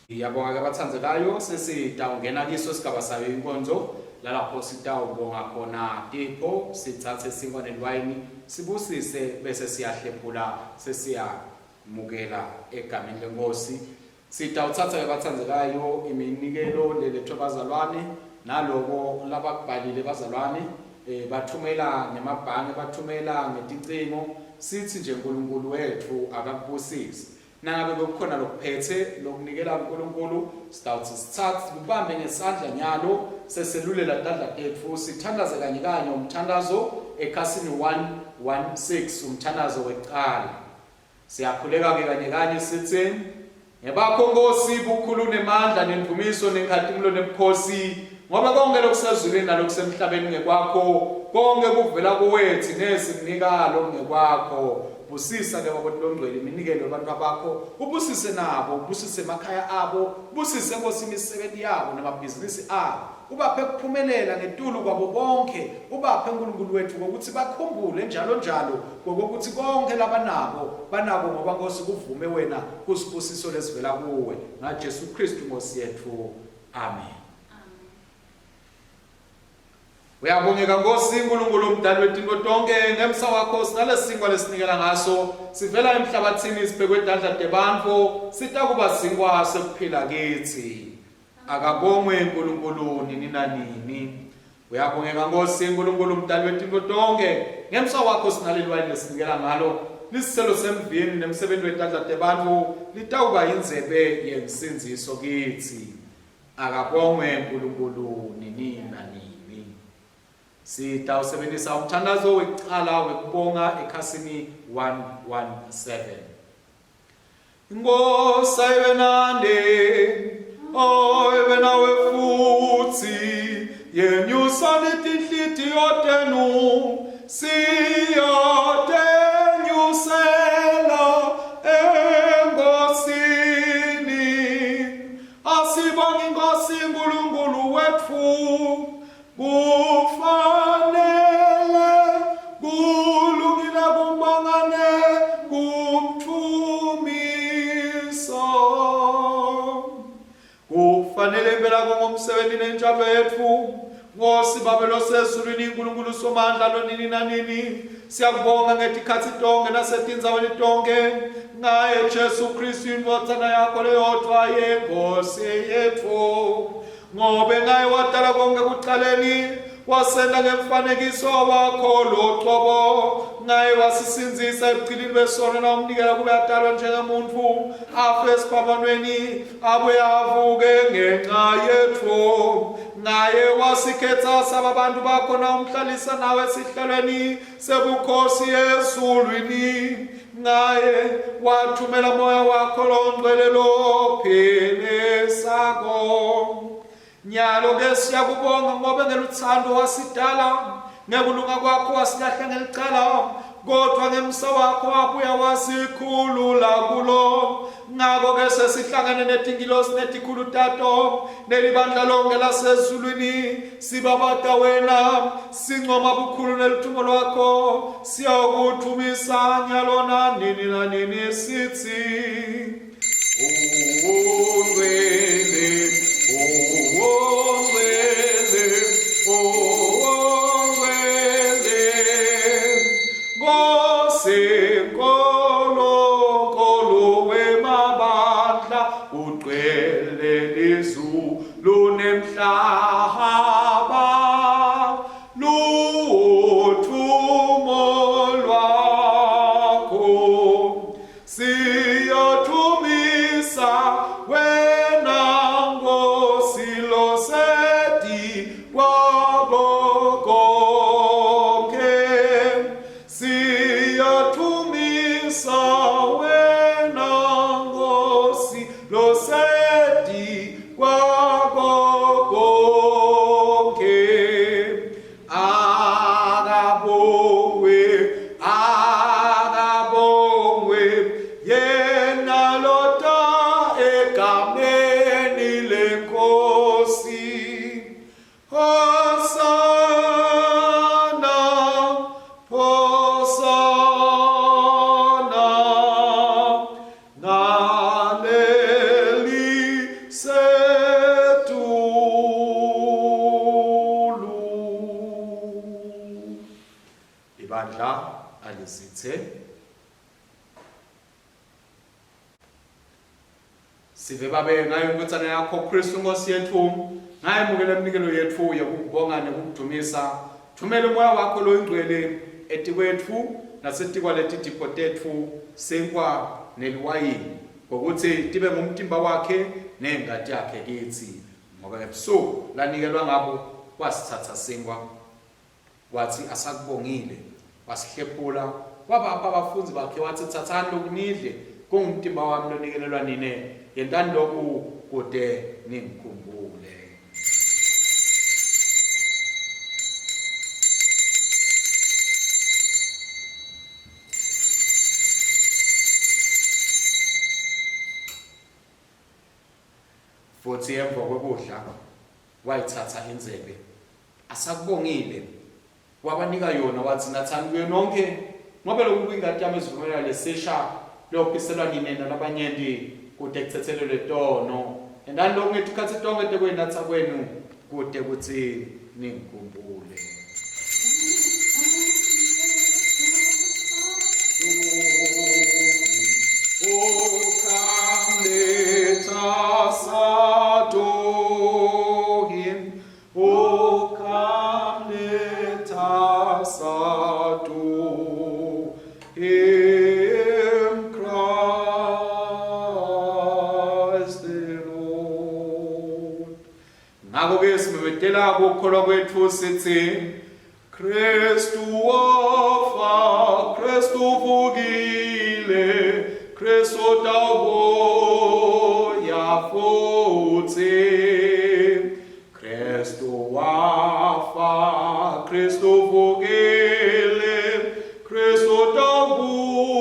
Iyabonga ke bathandzekayo, sesitawungena kiso sigaba sayo inkonzo lalapho sitawubonga khona Tipho, sithathe isinkwa nelwayini sibusise bese siyahlephula sesiyamukela egameni leNkosi. Sitawuthatha ke bathandzekayo iminikelo lelethwe bazalwane naloko labakubhalile bazalwane bathumela ngemabhange bathumela ngeticingo, sithi nje uNkulunkulu wethu akakubusise. Nangabe kukhona lokuphethe lokunikela uNkulunkulu, sitawuthi sithathe kubambe ngesandla nyalo seselulela tandla tethu, sithandaze kanye kanye umthandazo ekhasini 116 umthandazo weqala. Siyakhuleka ke kanye kanye sithi ngebakho Nkosi bukhulu nemandla nendumiso nenkhatimulo nebukhosi, ngoba konke lokusezulwini nalokusemhlabeni ngekwakho, konke kuvela kuwethu nesikunikalo ngekwakho. busisa ke babantu bongcwele iminikelo abantu bakho ubusise nabo ubusise emakhaya abo busise Nkosi imisebenzi yabo namabhizinisi abo ubaphe kuphumelela ngetulu kwabo bonke ubaphe uNkulunkulu wethu ukuthi bakhumbule njalo ukuthi konke banako ngoba Nkosi kuvume wena kusibusiso lesivela kuwe ngaJesu Kristu Nkosi yethu amen. Uyabongeka Nkosi uNkulunkulu umdali wezinto zonke ngemsa wakho sinalesingwa lesinikela ngaso sivela emhlabathini sibhekwe edandla debantu sitakuba singwa sekuphila kithi akabongwe uNkulunkulu nini nanini. Uyabongeka Nkosi uNkulunkulu umdali wezinto zonke ngemsa wakho sinalelwani lesinikela ngalo lisiselo semvini nemsebenzi wetandla debantu litakuba inzebe yensinziso kithi akabongwe uNkulunkulu nini nanini. Sitawusebenzisa umthandazo wekuqala wekubonga ekhasini 117. Nkosi ayibenande ayibe nawe futhi yenyusa letinhlitiyo tenu siyatenyusela enkosini asibonge Nkosi uNkulunkulu wethu kufanele kulungile kumbongane kumthumisa kufanele impela kungumsebenzi nenjalo yethu Nkosi babelo sezulwini uNkulunkulu somandla lonini nanini siyakubonga ngetikhathi tonke nasetindzaweni tonke ngaye Jesu Kristu indodana yakho leyodwa yeNkosi yethu ngobe ngaye wadala konke kuqaleni wasenda ngemfanekiso wakho loqobo ngaye wasisinzisa ebuqilini besono na umnikela kube adalwa njengomuntu afe esiphambanweni abuye avuke ngenxa yethu ngaye wasikhetha sababantu bakho na umhlalisa nawe esihlalweni sebukhosi ezulwini ngaye wathumela moya wakho longcwele lophelesako nyalo ke siyakubonga ngoba ngeluthando wasidala ngekulunga kwakho wasilahla ngelicala kodwa ngemsa wakho wabuya wasikhulula kulo ngako ke sesihlangane netingilosi netikhulu tato nelibandla lonke lasezulwini sibabata wena sincoma bukhulu nelithumo lwakho siyakuthumisa nyalo nanini nanini sithi ungcwele ibandla alizithe sive babe ngayo inkotsana yakho Kristu Nkosi yethu ngayemukela iminikelo yethu yokubonga nekudumisa thumela umoya wakho loyingcwele etikwethu nasetikwa letidipho tethu senkwa neliwayini ngokuthi tibe ngumtimba wakhe nengadi yakhe kithi ngoba ebusuku lanikelwa ngabo wasithatha sinkwa wathi asakubongile wasihlephula wabapha abafunzi bakhe wathi thathani lokunidle kungumtimba wami lonikelelwa nine yentani lokhu kude ningikhumbule. futhi emva kokudla wayithatha inzebe asakubongile wabanika yona wathi nathani kuyo nonke ngoba lokhu kwingadi yami esivumelana lesisha lokuphiselwa nina nabanyenti kude kuthethelelwe tono endani lokhu ngithi khathi tonke tekwenatha kwenu kude kuthi ningikhumbule. Ukholwa kwethu sithi Kristu wafa, Kristu uvukile, Kristu utavuya futhi. Kristu wafa, Kristu uvukile, Kristu utavuya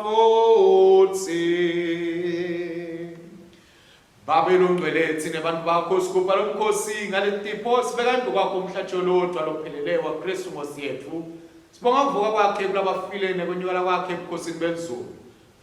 futhi. Babelo ngcwele thina abantu bakho sikupha lo mkhosi ngalentipho sibeka ndu kwakho umhlatsholodwa lopheleleyo wa Kristu Nkosi yethu. Sibonga ukuvuka kwakhe kulabafile nekonyukala kwakhe ebukhosini benzulu.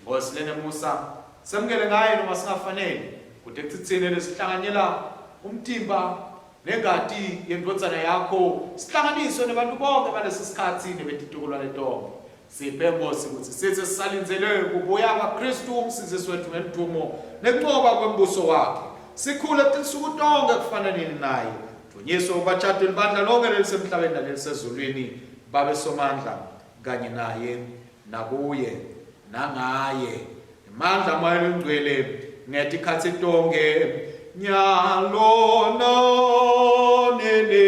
Nkosi lene Musa semukele ngaye noma singafanele kude kuthithine lesihlanganyela umtimba negadi yendodzana yakho sihlanganiswe nabantu bonke balesi sikhathi nebetitukulwa letongo. Siphe Nkosi ukuthi sithi sisalinzelwe kubuya kwaKristu umsindisi wethu ngendumo nenqoba kwembuso wakhe. Sikhule tinsuku tonke kufananeni naye. Dunyiswe ubachatu libandla lonke lelisemhlabeni nalelisezulwini babe somandla kanye naye nakuye nangaye imandla moya lengcwele ngethi khathi tonke nyalo nonene.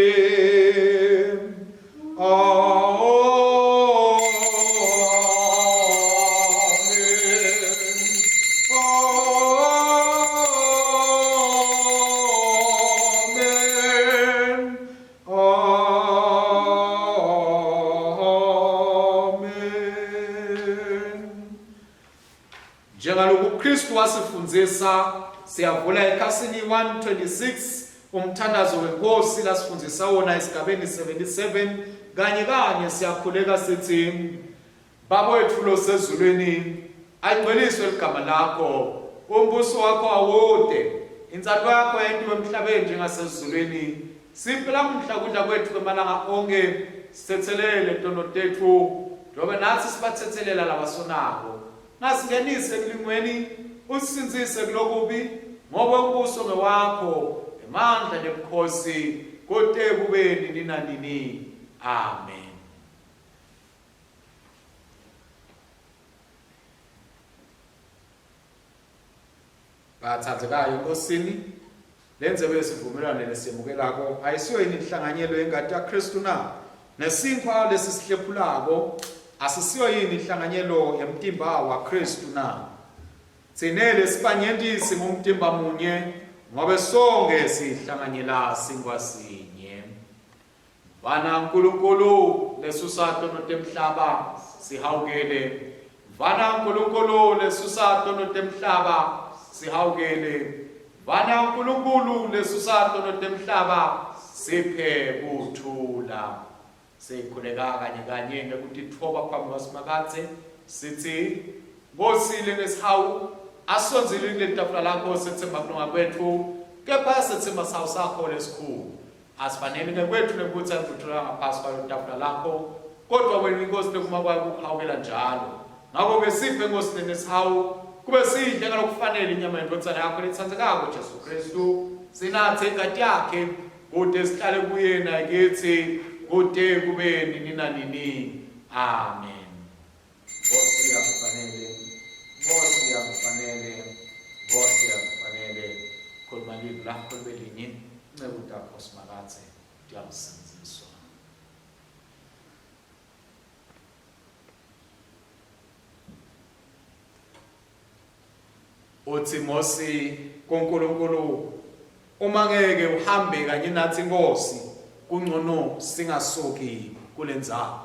Kristu wasifundzisa siyavula ekhasini 126 umthandazo wenkosi lasifundisa wona esigabeni 77 kanye siyakhuleka sithi Baba wethu losezulwini ayingcweliswe igama lakho umbuso wakho awude inzalo yakho yentiwe emhlabeni njengasezulwini siphe lamuhla kudla kwethu kwemalanga onke sithethelele tono tethu njengoba nathi sibathethelela labasonako ngasingenise ekulingweni usinzise kulokubi ngoba umbuso ngewakho emandla nebukhosi kude kube nini nanini. Amen. Bathathekayo Nkosini lenze besivumelane lesimukelako ayisiyo yini inhlanganyelo yengadi yaKristu na nesinkwa lesi sihlephulako asisiyo yini inhlanganyelo yemtimba waKristu na tsinele sibanyendisi ngumtimba munye ngobe sonke sihlanganyela sinkwa sinye. Mvana Nkulunkulu lesusato notemhlaba sihawukele mvana Nkulunkulu lesusato notemhlaba sihawukele mvana Nkulunkulu lesusato notemhlaba siphe kuthula. Sikhuleka kanye ngekuthi thoba phambi kwasimakathe sithi Nkosi lenesihawu asonzile kule tafula lakho sethemba kulunga kwethu kepha sethemba sawo sakho lesikhulu asifanele ngekwethu nekuthi akuthula ngaphasi kwalo tafula lakho kodwa wena Inkosi lekuma kwakho ukuhawukela njalo ngakho ke siphe Nkosi lenesihawu kube sidle ngalokufanele inyama yendodzana yakho lethandzekako Jesu Kristu sinathe ingadi yakhe kude sihlale kuyena kithi kude kube nini nanini. Amen. Nkosi yakufanele khuluma livi lakho libe linye ncebo takho simakathe ndiyakusinziswa. Uthi Mosi kuNkulunkulu uma ngeke uhambe kanye nathi Nkosi kungcono singasoki kulenzalo.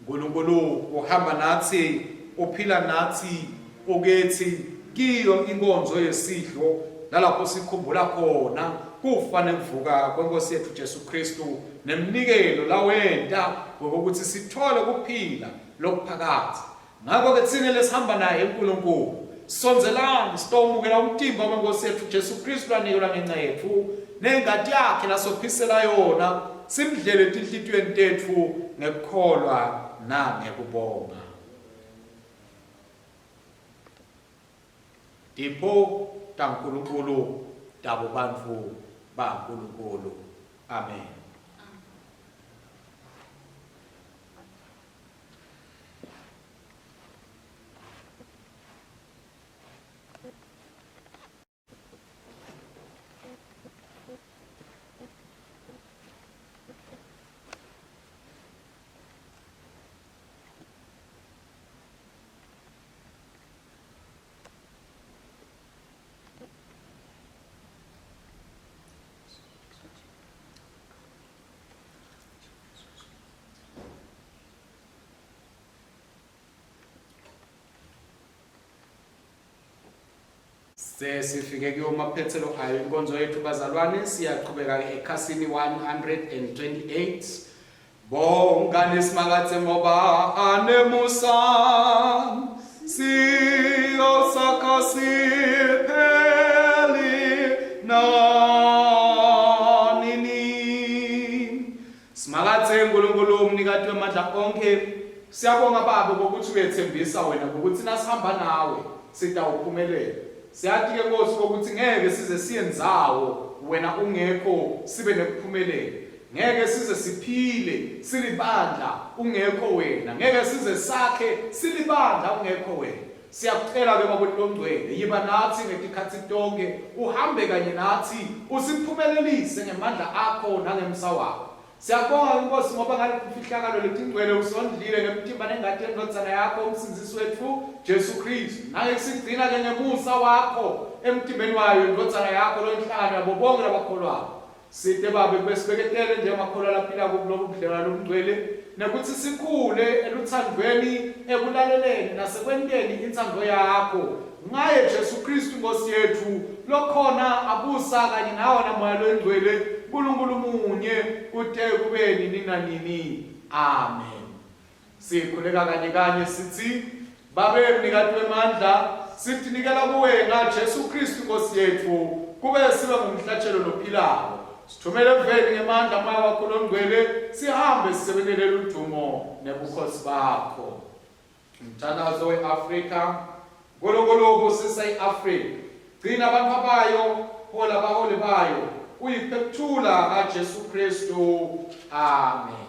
Nkulunkulu uhamba nathi uphila nathi ukethi kiyo inkonzo yesidlo lalapho sikhumbula khona kufa nevuka kwenkosi yethu Jesu Kristu nemnikelo lawenta ukuthi sithole kuphila lokuphakathi. Ngakho ke thina lesihamba naye uNkulunkulu sonzelani sitomukela umtimba wenkosi yethu Jesu Kristu lanikelwa ngenxa yethu nengadi yakhe lasophisela yona simdlele etinhlitiyweni tethu ngekukholwa nangekubonga. Tipho ta Nkulunkulu tabo bantfu ba Nkulunkulu. Amen. Sesifike kuyomaphethelo ayo inkonzo yethu bazalwane, siyaqhubeka ekhasini 128. Bonga nesimakaze ngoba anemusa siyosakha sipheli nanini. Simakaze uNkulunkulu umnikati wamandla onke, siyabonga Baba ngokuthi uyethembisa wena ukuthi nasihamba nawe sitawuphumelela. Siyathi-ke Nkosi ukuthi ngeke size siyenzawo wena ungekho sibe nekuphumelela. Ngeke size siphile silibandla ungekho wena. Ngeke size sakhe silibandla ungekho wena. Siyakucela-ke Baba Ongcwele, yiba nathi ngetikhathi tonke, uhambe kanye nathi usiphumelelise ngemandla akho nangemsa wakho. Siyabonga Nkosi ngoba ngalifihlakalo letingcwele usondlile ngemtimba nengadi yendodzana yakho umsindisi wethu Jesu Kristu. Nange sigcina ke ngemusa wakho emtimbeni wayo indodzana yakho loyinhlangano yabo bonke labakholwayo. Sithe Baba besibeketele njengamakholwa laphila kulobu budlelwano lobungcwele nekuthi sikhule eluthandweni ekulaleleni nasekwenteni inthando yakho ngaye Jesu Kristu Nkosi yethu lokhona abusa kanye nawe namoya loyingcwele uNkulunkulu munye kude kube nini nanini. Amen. Sikhuleka kanye kanye sithi Babe mnikati wemandla sithinikela kuwena Jesu Kristu Nkosi yethu kube sibe ngumhlatshelo lophilayo. Sithumele emveni ngemandla moya wakho longcwele sihambe sisebenzele udumo nebukhosi bakho. Umthandazo weAfrika ngolongolobo sise-Afrika gcina abantu abayo hola baholi bayo uyiphephula kaJesu Kristu. Amen.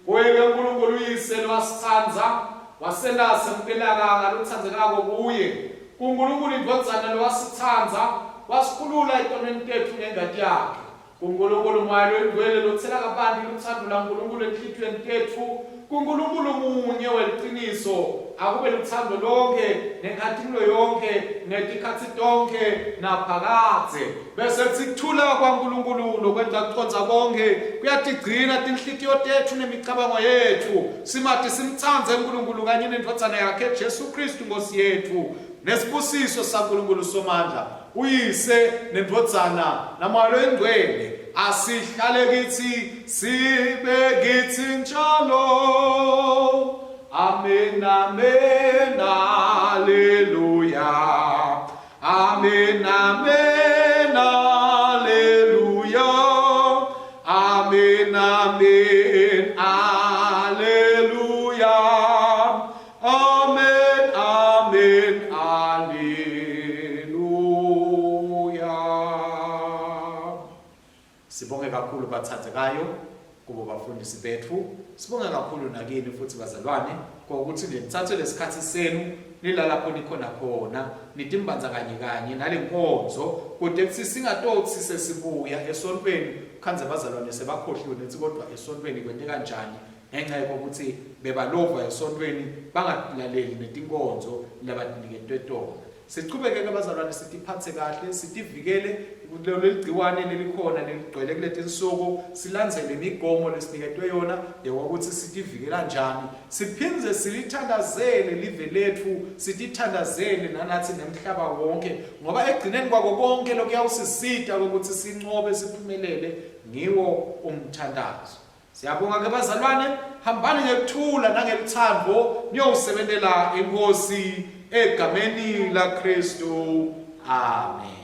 Kuye uNkulunkulu uyise lwasithandza wasenase mpilakanga luthandzekako kuye. kuNkulunkulu indvodzana lowasithandza wasikhulula etonweni tethu ngengadi yakhe. kuNkulunkulu moya loyingcwele lothela kabanti luthando laNkulunkulu enhlitiyweni tethu. kuNkulunkulu munye weliciniso akube luthando lonke nenkhathilo yonke netikhathi tonke naphakathe. Bese sikuthula kwaNkulunkulu lokwenza kuconza konke kuyatigcina tinhlitiyo tethu nemicabango yethu simathi simthandze uNkulunkulu kanye nendodzana yakhe Jesu Kristu Nkosi yethu nesibusiso saNkulunkulu somandla uyise nendodzana namoya loyingcwele asihlale kithi sibe kithi njalo. Amen, amen, hallelujah. Amen, amen, hallelujah. Amen, amen, hallelujah. Amen, amen, hallelujah. Sibonge kakhulu bathathekayo kubo bafundisi bethu. Sibonge kakhulu nakini futhi bazalwane ngokuthi nithathe lesikhathi senu nilalapho nikhona khona nitimbanza kanye kanye nalenkonzo kodwa kuthi singatothi sesibuya esontweni khanze bazalwane sebakhohliwe nethi kodwa esontweni kwente kanjani ngenxa yokuthi bebalova esontweni bangalaleli netinkonzo labaniketwe tona. siqhubeke ke bazalwane sitiphathe kahle sitivikele leli gciwane lelikhona leligcwele kulezi insuku silandzele imigomo lesiniketwe yona yokuthi sitivikela kanjani siphindze silithandazele live lethu sitithandazele nanathi nemhlaba wonke ngoba egcineni kwako konke lokuyawusisita ukuthi sinqobe siphumelele ngiwo umthandazo. Siyabonga ke bazalwane, hambani ngekuthula nangelithando niyosebenzela inkosi egameni la Kristu. Amen.